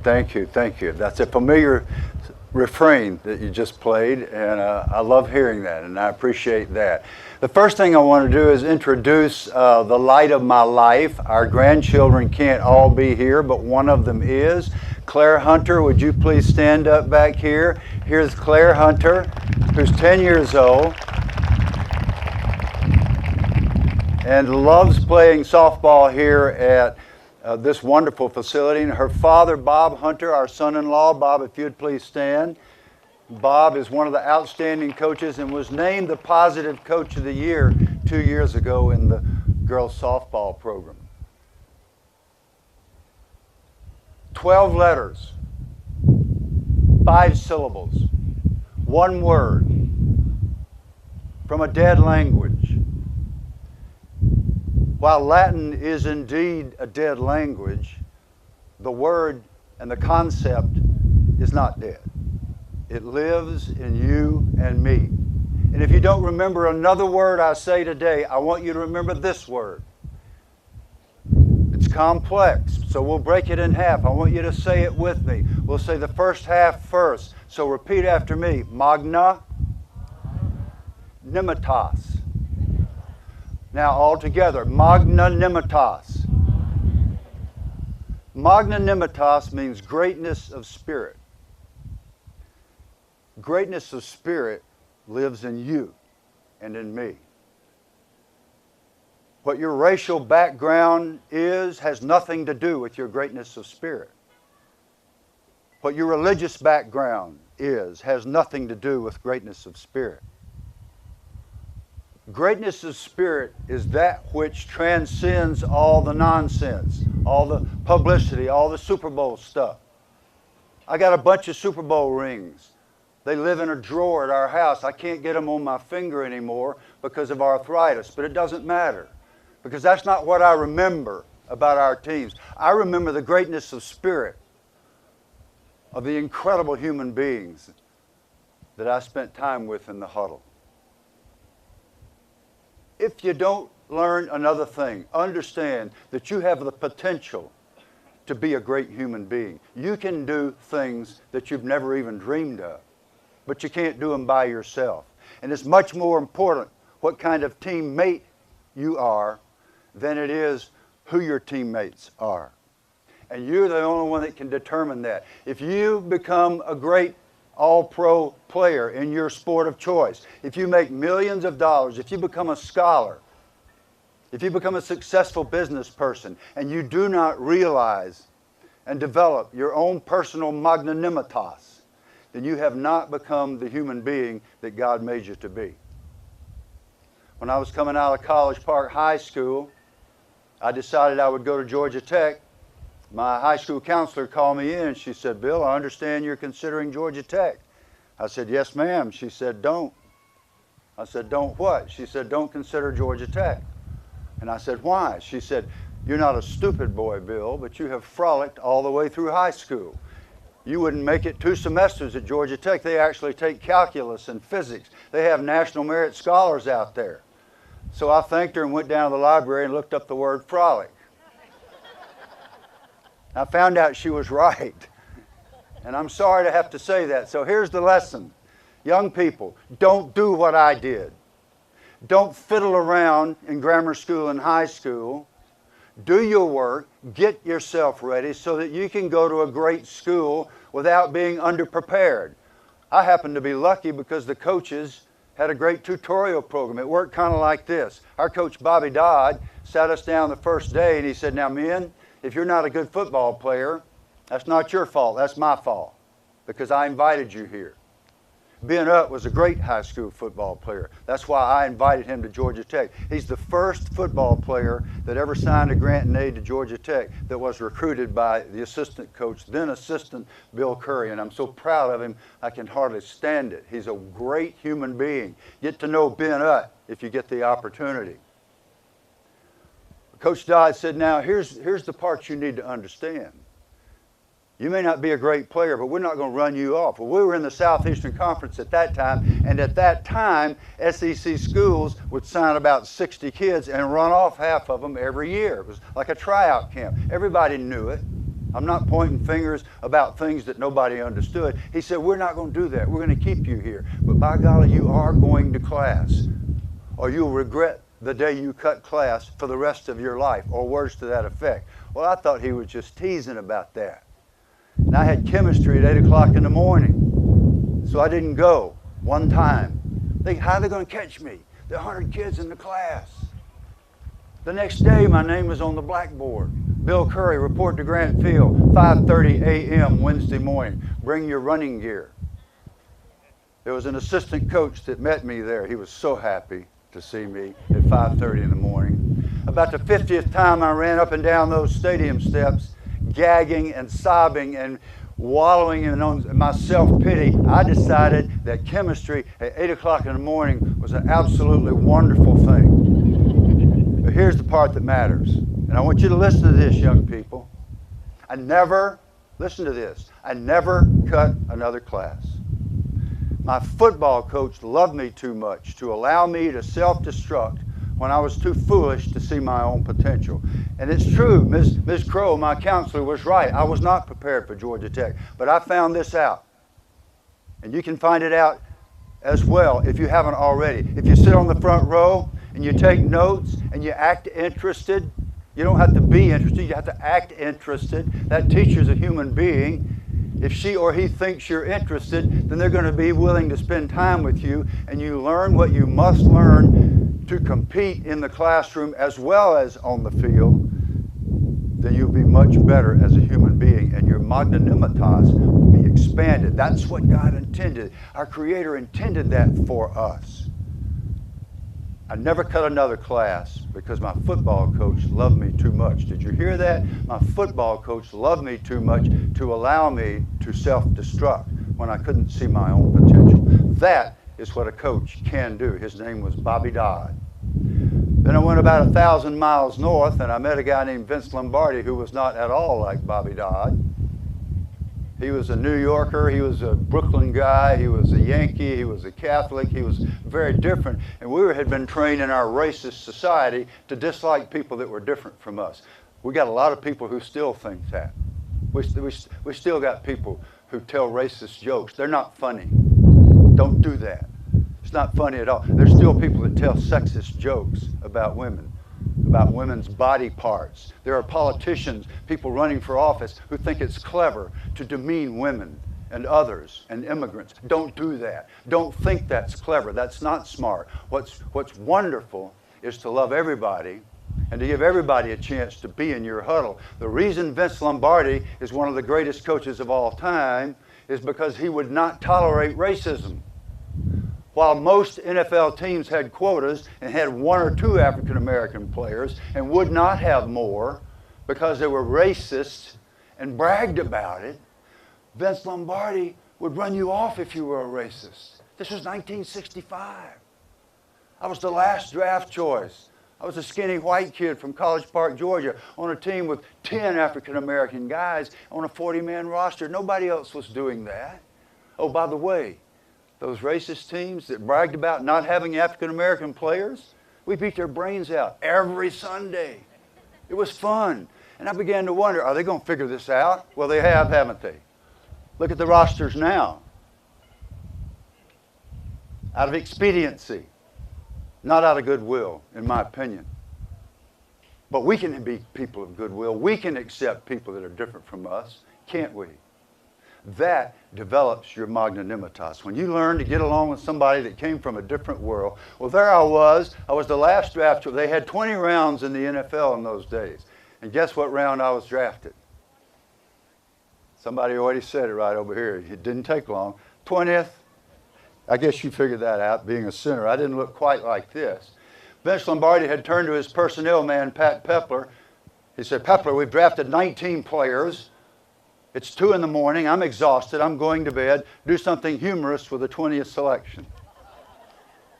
Thank you, thank you. That's a familiar refrain that you just played, and I love hearing that, and I appreciate that. The first thing I want to do is introduce the light of my life. Our grandchildren can't all be here, but one of them is. Claire Hunter, would you please stand up back here? Here's Claire Hunter, who's 10 years old and loves playing softball here at this wonderful facility. And her father, Bob Hunter, our son-in-law. Bob, if you'd please stand. Bob is one of the outstanding coaches and was named the Positive Coach of the Year 2 years ago in the girls softball program. 12 letters, 5 syllables, 1 word from a dead language. While Latin is indeed a dead language, the word and the concept is not dead. It lives in you and me. And if you don't remember another word I say today, I want you to remember this word. It's complex, so we'll break it in half. I want you to say it with me. We'll say the first half first. So repeat after me. Magna Nimitas. Now all together. Magnanimitas. Magnanimitas means greatness of spirit. Greatness of spirit lives in you and in me. What your racial background is has nothing to do with your greatness of spirit. What your religious background is has nothing to do with greatness of spirit. Greatness of spirit is that which transcends all the nonsense, all the publicity, all the Super Bowl stuff. I got a bunch of Super Bowl rings. They live in a drawer at our house. I can't get them on my finger anymore because of arthritis, but it doesn't matter because that's not what I remember about our teams. I remember the greatness of spirit of the incredible human beings that I spent time with in the huddle. If you don't learn another thing, understand that you have the potential to be a great human being. You can do things that you've never even dreamed of, but you can't do them by yourself. And it's much more important what kind of teammate you are than it is who your teammates are. And you're the only one that can determine that. If you become a great all-pro player in your sport of choice, if you make millions of dollars, if you become a scholar, if you become a successful business person, and you do not realize and develop your own personal magnanimitas, then you have not become the human being that God made you to be. When I was coming out of College Park High School, I decided I would go to Georgia Tech. My high school counselor called me in and she said, "Bill, I understand you're considering Georgia Tech." I said, "Yes, ma'am." She said, "Don't." I said, "Don't what?" She said, "Don't consider Georgia Tech." And I said, "Why?" She said, "You're not a stupid boy, Bill, but you have frolicked all the way through high school. You wouldn't make it 2 semesters at Georgia Tech. They actually take calculus and physics. They have national merit scholars out there." So I thanked her and went down to the library and looked up the word frolic. I found out she was right. And I'm sorry to have to say that. So here's the lesson. Young people, don't do what I did. Don't fiddle around in grammar school and high school. Do your work, get yourself ready so that you can go to a great school without being underprepared. I happened to be lucky because the coaches had a great tutorial program. It worked kind of like this. Our coach, Bobby Dodd, sat us down the first day and he said, "Now, men, if you're not a good football player, that's not your fault, that's my fault, because I invited you here." Ben Utt was a great high school football player. That's why I invited him to Georgia Tech. He's the first football player that ever signed a grant and aid to Georgia Tech that was recruited by the assistant coach, then assistant Bill Curry, and I'm so proud of him, I can hardly stand it. He's a great human being. Get to know Ben Utt if you get the opportunity. Coach Dodd said, "Now, here's the part you need to understand. You may not be a great player, but we're not going to run you off." Well, we were in the Southeastern Conference at that time, and at that time, SEC schools would sign about 60 kids and run off half of them every year. It was like a tryout camp. Everybody knew it. I'm not pointing fingers about things that nobody understood. He said, we're not going to do that. We're going to keep you here. But by golly, you are going to class, or you'll regret the day you cut class for the rest of your life, or words to that effect. Well, I thought he was just teasing about that. And I had chemistry at 8 o'clock in the morning, so I didn't go one time. How are they going to catch me? There are 100 kids in the class. The next day, my name was on the blackboard. Bill Curry, report to Grant Field, 5:30 a.m. Wednesday morning. Bring your running gear. There was an assistant coach that met me there. He was so happy to see me at 5:30 in the morning. About the 50th time I ran up and down those stadium steps, gagging and sobbing and wallowing in my self-pity, I decided that chemistry at 8 o'clock in the morning was an absolutely wonderful thing. But here's the part that matters. And I want you to listen to this, young people. Listen to this, I never cut another class. My football coach loved me too much to allow me to self-destruct when I was too foolish to see my own potential. And it's true, Ms. Crow, my counselor, was right. I was not prepared for Georgia Tech, but I found this out. And you can find it out as well if you haven't already. If you sit on the front row and you take notes and you act interested, you don't have to be interested, you have to act interested. That teacher's a human being. If she or he thinks you're interested, then they're going to be willing to spend time with you, and you learn what you must learn to compete in the classroom as well as on the field, then you'll be much better as a human being, and your magnanimitas will be expanded. That's what God intended. Our Creator intended that for us. I never cut another class because my football coach loved me too much. Did you hear that? My football coach loved me too much to allow me to self-destruct when I couldn't see my own potential. That is what a coach can do. His name was Bobby Dodd. Then I went about 1,000 miles north and I met a guy named Vince Lombardi who was not at all like Bobby Dodd. He was a New Yorker, he was a Brooklyn guy, he was a Yankee, he was a Catholic, he was very different. And we had been trained in our racist society to dislike people that were different from us. We got a lot of people who still think that. We still got people who tell racist jokes. They're not funny. Don't do that. It's not funny at all. There's still people that tell sexist jokes about women, about women's body parts. There are politicians, people running for office, who think it's clever to demean women and others and immigrants. Don't do that. Don't think that's clever. That's not smart. What's wonderful is to love everybody and to give everybody a chance to be in your huddle. The reason Vince Lombardi is one of the greatest coaches of all time is because he would not tolerate racism. While most NFL teams had quotas and had 1 or 2 African American players and would not have more because they were racist and bragged about it, Vince Lombardi would run you off if you were a racist. This was 1965. I was the last draft choice. I was a skinny white kid from College Park, Georgia, on a team with 10 African American guys on a 40-man roster. Nobody else was doing that. Oh, by the way, those racist teams that bragged about not having African American players, we beat their brains out every Sunday. It was fun. And I began to wonder, are they going to figure this out? Well, they have, haven't they? Look at the rosters now. Out of expediency, not out of goodwill, in my opinion. But we can be people of goodwill. We can accept people that are different from us, can't we? That develops your magnanimitas. When you learn to get along with somebody that came from a different world. Well, there I was the last draft. They had 20 rounds in the NFL in those days. And guess what round I was drafted? Somebody already said it right over here. It didn't take long. 20th. I guess you figured that out, being a center. I didn't look quite like this. Vince Lombardi had turned to his personnel man, Pat Pepler. He said, Pepler, we've drafted 19 players. It's 2 in the morning. I'm exhausted. I'm going to bed. Do something humorous with the 20th selection.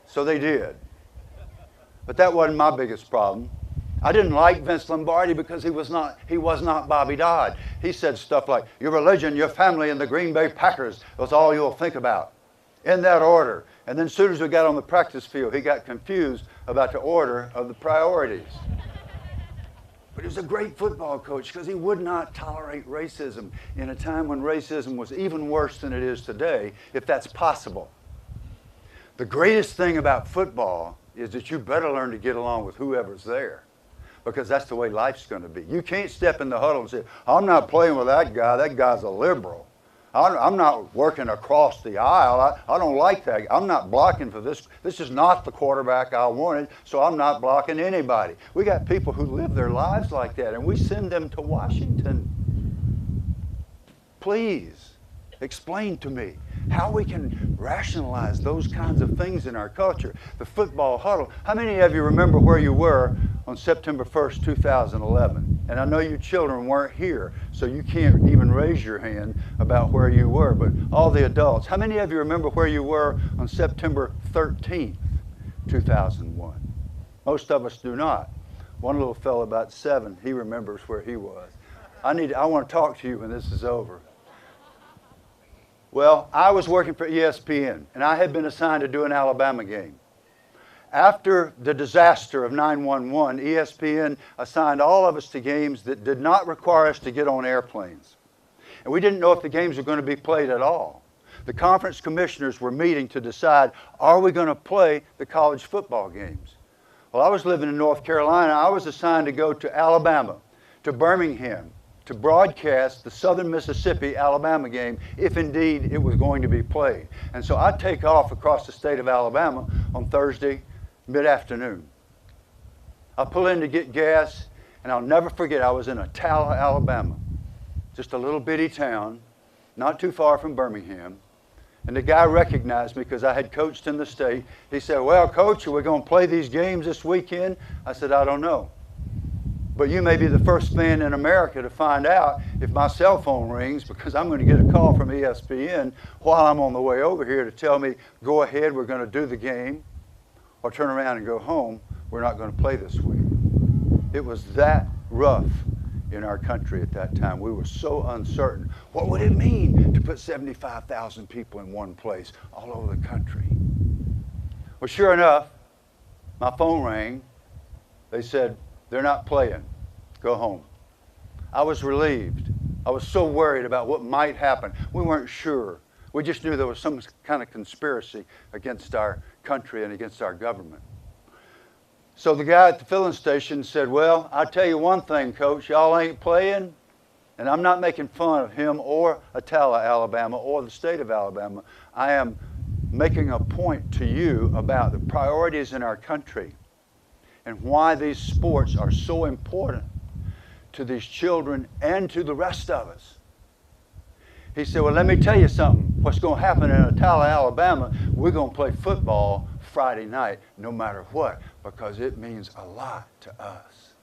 So they did. But that wasn't my biggest problem. I didn't like Vince Lombardi because he was not Bobby Dodd. He said stuff like, your religion, your family, and the Green Bay Packers was all you'll think about. In that order. And then as soon as we got on the practice field, he got confused about the order of the priorities. But he was a great football coach because he would not tolerate racism in a time when racism was even worse than it is today, if that's possible. The greatest thing about football is that you better learn to get along with whoever's there, because that's the way life's going to be. You can't step in the huddle and say, I'm not playing with that guy's a liberal. I'm not working across the aisle. I don't like that. I'm not blocking for this. This is not the quarterback I wanted, so I'm not blocking anybody. We got people who live their lives like that, and we send them to Washington. Please explain to me how we can rationalize those kinds of things in our culture. The football huddle. How many of you remember where you were on September 1st, 2011? And I know you children weren't here, so you can't even raise your hand about where you were, but all the adults, how many of you remember where you were on September 13th, 2001? Most of us do not. One little fellow about 7, he remembers where he was. I want to talk to you when this is over. Well, I was working for ESPN, and I had been assigned to do an Alabama game. After the disaster of 9/11, ESPN assigned all of us to games that did not require us to get on airplanes. And we didn't know if the games were going to be played at all. The conference commissioners were meeting to decide, are we going to play the college football games? Well, I was living in North Carolina. I was assigned to go to Alabama, to Birmingham, to broadcast the Southern Mississippi-Alabama game, if indeed it was going to be played. And so I take off across the state of Alabama on Thursday mid-afternoon. I pull in to get gas, and I'll never forget, I was in Attalla, Alabama, just a little bitty town, not too far from Birmingham. And the guy recognized me because I had coached in the state. He said, well, Coach, are we going to play these games this weekend? I said, I don't know. But you may be the first man in America to find out if my cell phone rings, because I'm going to get a call from ESPN while I'm on the way over here to tell me, go ahead, we're going to do the game, or turn around and go home, we're not going to play this week. It was that rough in our country at that time. We were so uncertain. What would it mean to put 75,000 people in one place all over the country? Well, sure enough, my phone rang. They said, they're not playing. Go home. I was relieved. I was so worried about what might happen. We weren't sure. We just knew there was some kind of conspiracy against our country and against our government. So the guy at the filling station said, well, I'll tell you one thing, Coach, y'all ain't playing. And I'm not making fun of him or Attalla, Alabama, or the state of Alabama. I am making a point to you about the priorities in our country and why these sports are so important to these children and to the rest of us. He said, well, let me tell you something. What's going to happen in Attalla, Alabama, we're going to play football Friday night no matter what, because it means a lot to us.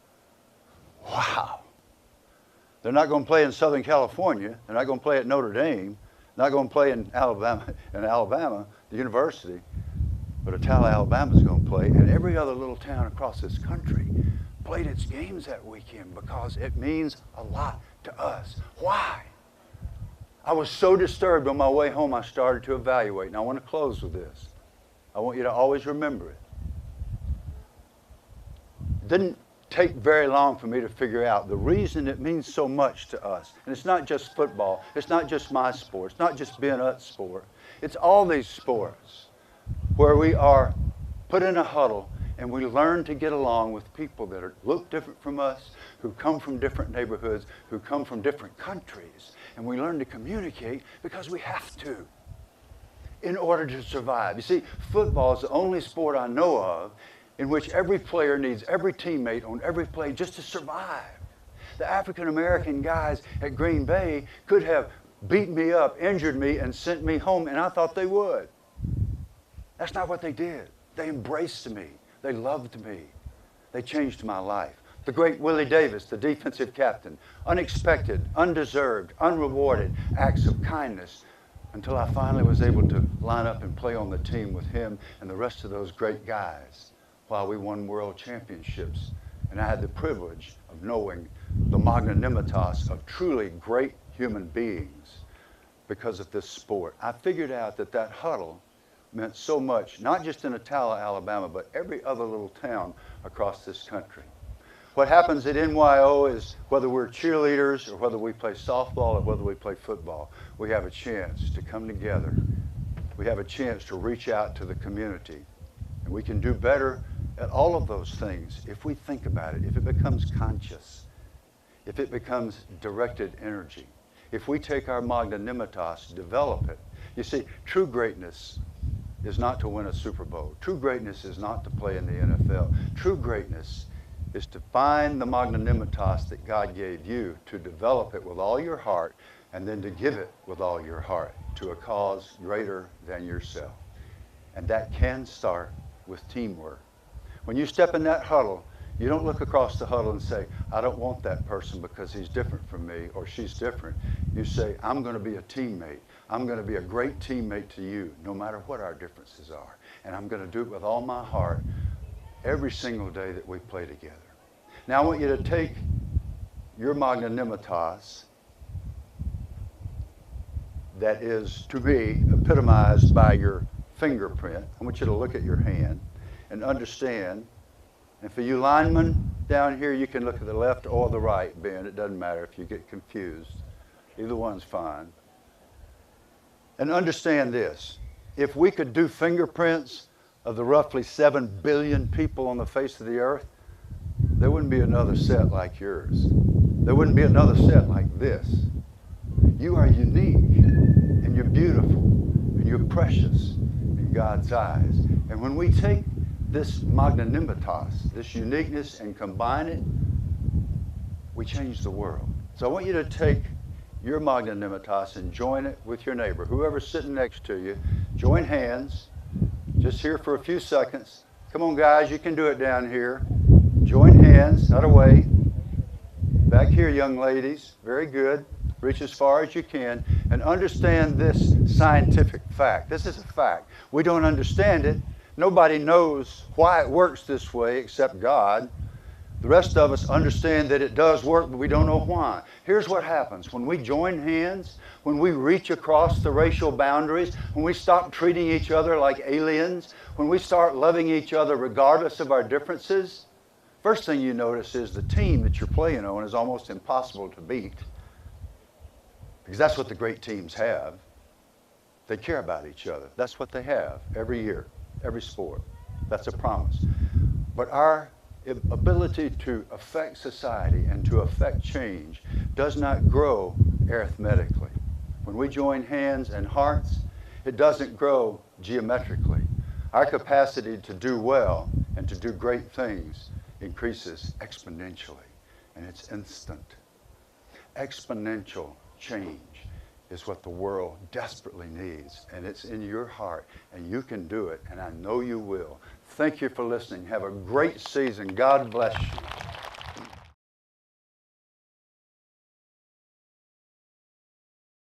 Wow. They're not going to play in Southern California. They're not going to play at Notre Dame. They're not going to play in Alabama, the university. But Attalla, Alabama is going to play, and every other little town across this country played its games that weekend because it means a lot to us. Why? I was so disturbed on my way home, I started to evaluate. And I want to close with this. I want you to always remember it. It didn't take very long for me to figure out the reason it means so much to us. And it's not just football. It's not just my sport. It's not just being a sport. It's all these sports where we are put in a huddle and we learn to get along with people that look different from us, who come from different neighborhoods, who come from different countries. And we learn to communicate because we have to in order to survive. You see, football is the only sport I know of in which every player needs every teammate on every play just to survive. The African-American guys at Green Bay could have beaten me up, injured me, and sent me home, and I thought they would. That's not what they did. They embraced me. They loved me. They changed my life. The great Willie Davis, the defensive captain, unexpected, undeserved, unrewarded acts of kindness until I finally was able to line up and play on the team with him and the rest of those great guys while we won world championships. And I had the privilege of knowing the magnanimitas of truly great human beings because of this sport. I figured out that that huddle meant so much, not just in Attalla, Alabama, but every other little town across this country. What happens at NYO is whether we're cheerleaders or whether we play softball or whether we play football, we have a chance to come together. We have a chance to reach out to the community. And we can do better at all of those things if we think about it, if it becomes conscious, if it becomes directed energy, if we take our magnanimitas, develop it. You see, true greatness is not to win a Super Bowl. True greatness is not to play in the NFL. True greatness is to find the magnanimitas that God gave you, to develop it with all your heart, and then to give it with all your heart to a cause greater than yourself. And that can start with teamwork. When you step in that huddle, you don't look across the huddle and say, I don't want that person because he's different from me or she's different. You say, I'm going to be a teammate. I'm going to be a great teammate to you, no matter what our differences are. And I'm going to do it with all my heart every single day that we play together. Now I want you to take your magnanimitas that is, to me, epitomized by your fingerprint. I want you to look at your hand and understand. And for you linemen down here, you can look at the left or the right, Ben. It doesn't matter if you get confused. Either one's fine. And understand this. If we could do fingerprints of the roughly 7 billion people on the face of the earth, there wouldn't be another set like yours. There wouldn't be another set like this. You are unique, and you're beautiful, and you're precious in God's eyes. And when we take this magnanimitas, this uniqueness, and combine it, we change the world. So I want you to take your magnanimitas and join it with your neighbor. Whoever's sitting next to you, join hands. Just here for a few seconds. Come on, guys, you can do it down here. Join hands, that away. Back here, young ladies. Very good. Reach as far as you can. And understand this scientific fact. This is a fact. We don't understand it. Nobody knows why it works this way except God. The rest of us understand that it does work, but we don't know why. Here's what happens. When we join hands, when we reach across the racial boundaries, when we stop treating each other like aliens, when we start loving each other regardless of our differences, first thing you notice is the team that you're playing on is almost impossible to beat. Because that's what the great teams have. They care about each other. That's what they have every year, every sport. That's a promise. But our ability to affect society and to affect change does not grow arithmetically. When we join hands and hearts, it doesn't grow geometrically. Our capacity to do well and to do great things increases exponentially, and it's instant. Exponential change is what the world desperately needs, and it's in your heart, and you can do it, and I know you will. Thank you for listening. Have a great season. God bless you.